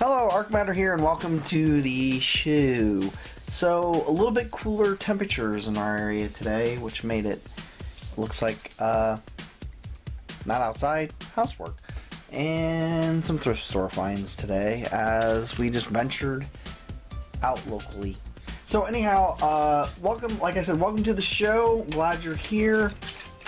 Hello, Arcmatter here, and welcome to the show. So, a little bit cooler temperatures in our area today, which made it, looks like, not outside, housework. And some thrift store finds today, as we just ventured out locally. So anyhow, welcome, like I said, welcome to the show. Glad you're here.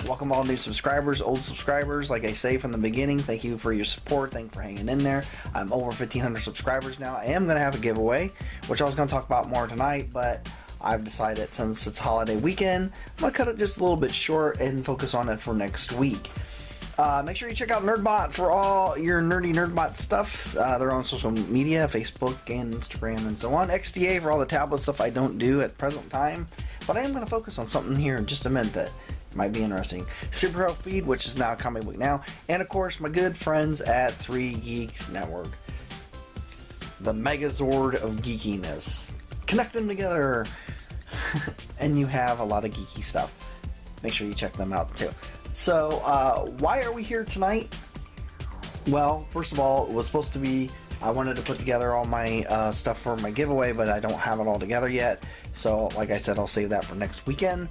Welcome all new subscribers, old subscribers. Like I say from the beginning, thank you for your support. Thank you for hanging in there. I'm over 1,500 subscribers now. I am going to have a giveaway, which I was going to talk about more tonight, but I've decided since it's holiday weekend, I'm going to cut it just a little bit short and focus on it for next week. Make sure you check out NerdBot for all your nerdy NerdBot stuff. They're on social media, Facebook and Instagram and so on. XDA for all the tablet stuff I don't do at the present time, but I am going to focus on something here in just a minute that might be interesting. Super Health Feed, which is now Comic Book Now, and of course my good friends at 3 Geeks Network. The Megazord of geekiness. Connect them together and you have a lot of geeky stuff. Make sure you check them out too. So, why are we here tonight? Well, first of all, it was supposed to be, I wanted to put together all my stuff for my giveaway, but I don't have it all together yet. So, like I said, I'll save that for next weekend.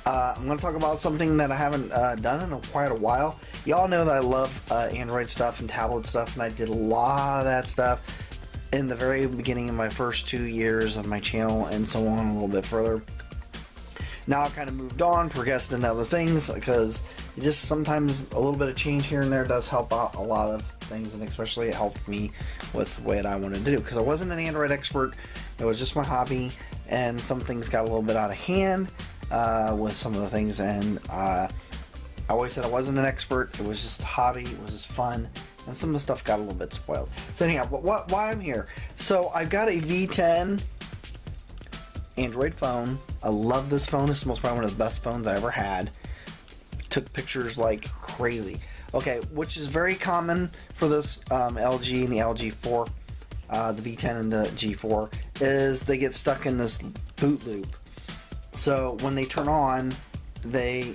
I'm going to talk about something that I haven't done in quite a while. Y'all know that I love Android stuff and tablet stuff, and I did a lot of that stuff in the very beginning of my first 2 years of my channel and so on a little bit further. Now I've kind of moved on, progressed into other things, because it just sometimes a little bit of change here and there does help out a lot of things, and especially it helped me with what I wanted to do, because I wasn't an Android expert. It was just my hobby, and some things got a little bit out of hand with some of the things, and I always said I wasn't an expert. It was just a hobby, it was just fun, and some of the stuff got a little bit spoiled. So anyhow, but why I'm here. So I've got a V10 Android phone. I love this phone. This is most probably one of the best phones I ever had. Took pictures like crazy. Okay, which is very common for this LG and the LG4, the V10 and the G4, is they get stuck in this boot loop. So when they turn on, they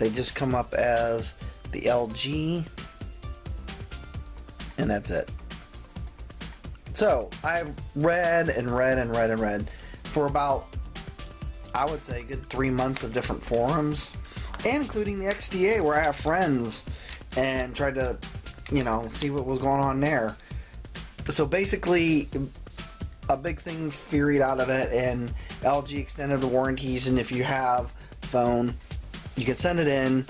just come up as the LG, and that's it. So I've read and read and read and read for about, I would say, a good 3 months of different forums, and including the XDA, where I have friends, and tried to, see what was going on there. So basically, a big thing furied out of it, and LG extended the warranties, and if you have a phone, you can send it in,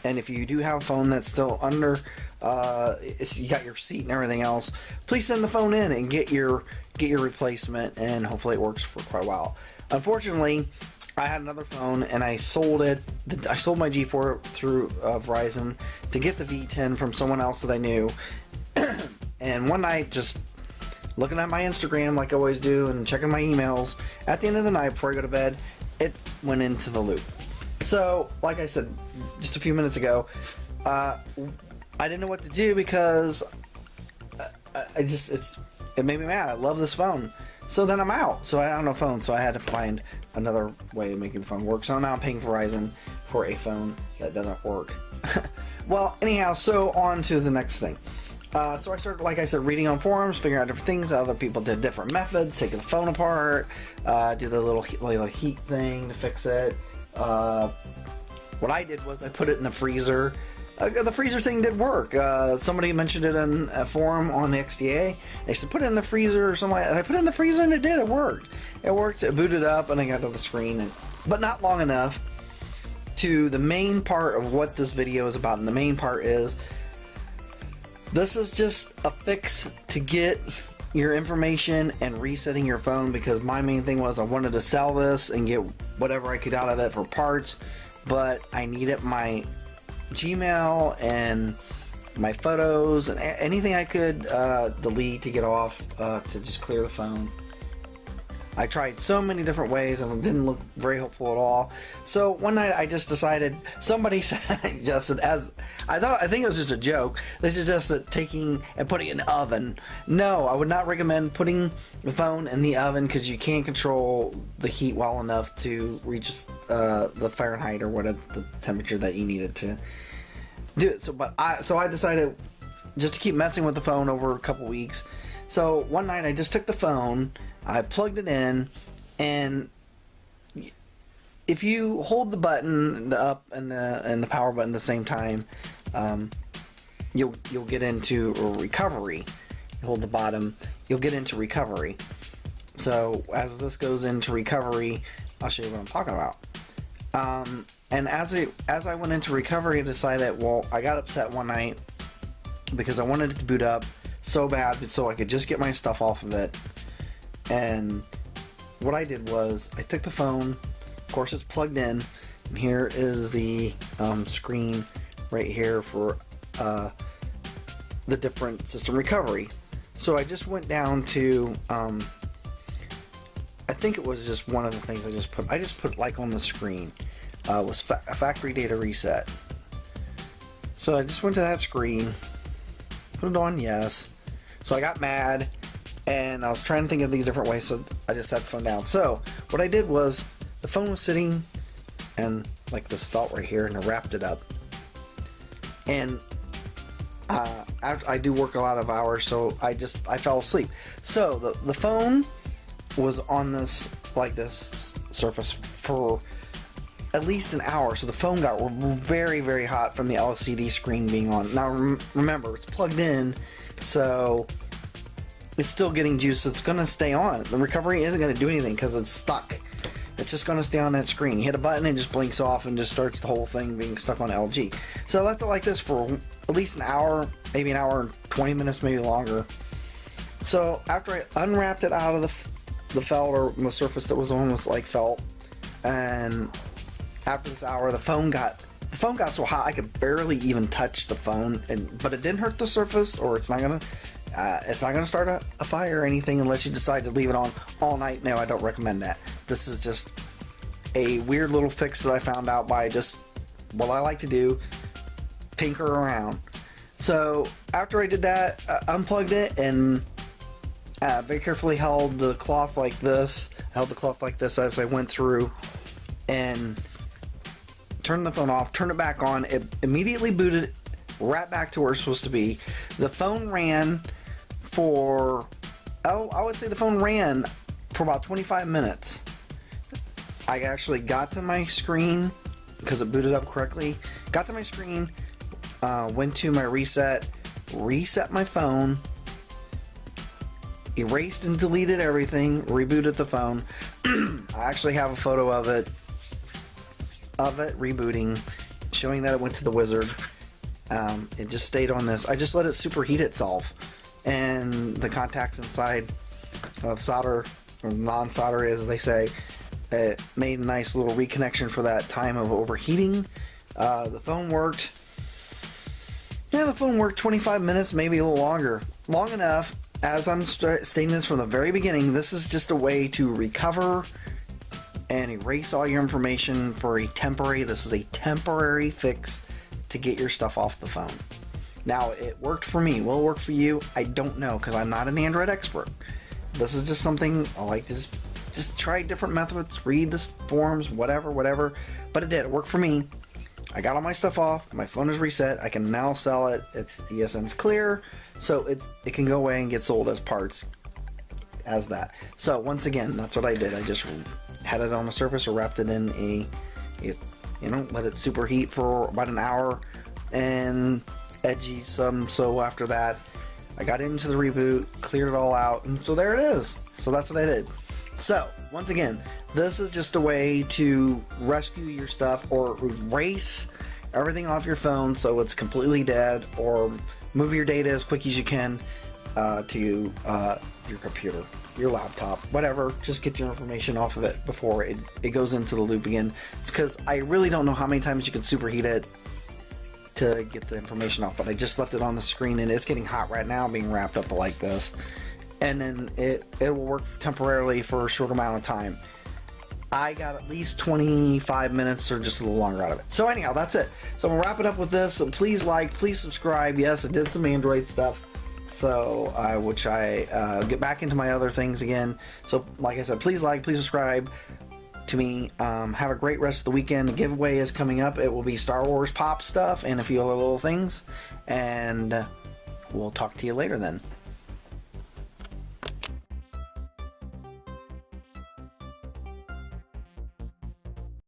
and if you do have a phone that's still under, you got your seat and everything else, please send the phone in and get your replacement, and hopefully it works for quite a while. Unfortunately, I had another phone and I sold it. I sold my G4 through Verizon to get the V10 from someone else that I knew. And one night, just looking at my Instagram like I always do and checking my emails, at the end of the night before I go to bed, it went into the loop. So, like I said just a few minutes ago, I didn't know what to do, because it made me mad. I love this phone. So then I'm out. So I don't have a phone. So I had to find another way of making the phone work. So now I'm paying Verizon for a phone that doesn't work. Well, anyhow, so on to the next thing. So I started, like I said, reading on forums, figuring out different things. Other people did different methods, taking the phone apart, do the little heat thing to fix it. What I did was I put it in the freezer. The freezer thing did work. Somebody mentioned it in a forum on the XDA. They said put it in the freezer or something like that. I put it in the freezer and it did. It worked. It worked. It booted up and I got to the screen, but not long enough to the main part of what this video is about. And the main part is, this is just a fix to get your information and resetting your phone, because my main thing was I wanted to sell this and get whatever I could out of it for parts, but I needed my Gmail and my photos and anything I could delete to get off to just clear the phone. I tried so many different ways and it didn't look very helpful at all. So one night I just decided, somebody suggested, I think it was just a joke, they suggested taking and putting it in the oven. No, I would not recommend putting the phone in the oven, because you can't control the heat well enough to reach the Fahrenheit or whatever the temperature that you needed to do it. So I decided just to keep messing with the phone over a couple weeks. So one night I just took the phone, I plugged it in, and if you hold the button, the up and the power button at the same time, you'll get into recovery. You hold the bottom, you'll get into recovery. So as this goes into recovery, I'll show you what I'm talking about. And as I went into recovery, I decided, well, I got upset one night because I wanted it to boot up so bad so I could just get my stuff off of it. And what I did was I took the phone, of course it's plugged in, and here is the screen right here for the different system recovery. So I just went down to I think it was just one of the things I just put like on the screen was a factory data reset. So I just went to that screen, put it on yes. So I got mad and I was trying to think of these different ways, so I just set the phone down. So what I did was the phone was sitting and like this felt right here, and I wrapped it up. And I do work a lot of hours, so I fell asleep. So the phone was on this surface for at least an hour, so the phone got very, very hot from the LCD screen being on. Now remember, it's plugged in, so it's still getting juice. It's going to stay on. The recovery isn't going to do anything because it's stuck. It's just going to stay on that screen. You hit a button and it just blinks off and just starts the whole thing being stuck on LG. So I left it like this for at least an hour, maybe an hour and 20 minutes, maybe longer. So after I unwrapped it out of the felt, or the surface that was almost like felt, and after this hour, the phone got so hot I could barely even touch the phone, but it didn't hurt the surface, or it's not gonna start a fire or anything unless you decide to leave it on all night. No, I don't recommend that. This is just a weird little fix that I found out by just what I like to do, tinker around. So after I did that, unplugged it and very carefully held the cloth like this. As I went through and turned the phone off, turned it back on. It immediately booted right back to where it's supposed to be. The phone ran for, I would say the phone ran for about 25 minutes. I actually got to my screen because it booted up correctly. Got to my screen, went to my reset my phone, erased and deleted everything, rebooted the phone. I actually have a photo of it rebooting, showing that it went to the wizard. It just stayed on this. I just let it superheat itself, and the contacts inside of solder, or non-solder as they say, it made a nice little reconnection for that time of overheating. The phone worked. Yeah, the phone worked 25 minutes, maybe a little longer. Long enough. As I'm stating this from the very beginning, this is just a way to recover and erase all your information for this is a temporary fix to get your stuff off the phone. Now, it worked for me. Will it work for you? I don't know, because I'm not an Android expert. This is just something I like to just try different methods, read the forums, whatever. But it did. It worked for me. I got all my stuff off. My phone is reset. I can now sell it. The ESN's clear. So it can go away and get sold as parts as that. So once again, that's what I did. I just had it on the surface or wrapped it in let it superheat for about an hour and edgy some. So after that, I got into the reboot, cleared it all out, and so there it is. So that's what I did. So once again, this is just a way to rescue your stuff or erase everything off your phone so it's completely dead, or move your data as quick as you can to your computer, your laptop, whatever. Just get your information off of it before it goes into the loop again. It's because I really don't know how many times you can superheat it to get the information off, but I just left it on the screen and it's getting hot right now being wrapped up like this. And then it will work temporarily for a short amount of time. I got at least 25 minutes or just a little longer out of it. So anyhow, that's it. So I'm going to wrap it up with this. So please like, please subscribe. Yes, I did some Android stuff. So, which I get back into my other things again. So like I said, please like, please subscribe to me. Have a great rest of the weekend. The giveaway is coming up. It will be Star Wars pop stuff and a few other little things. And we'll talk to you later then.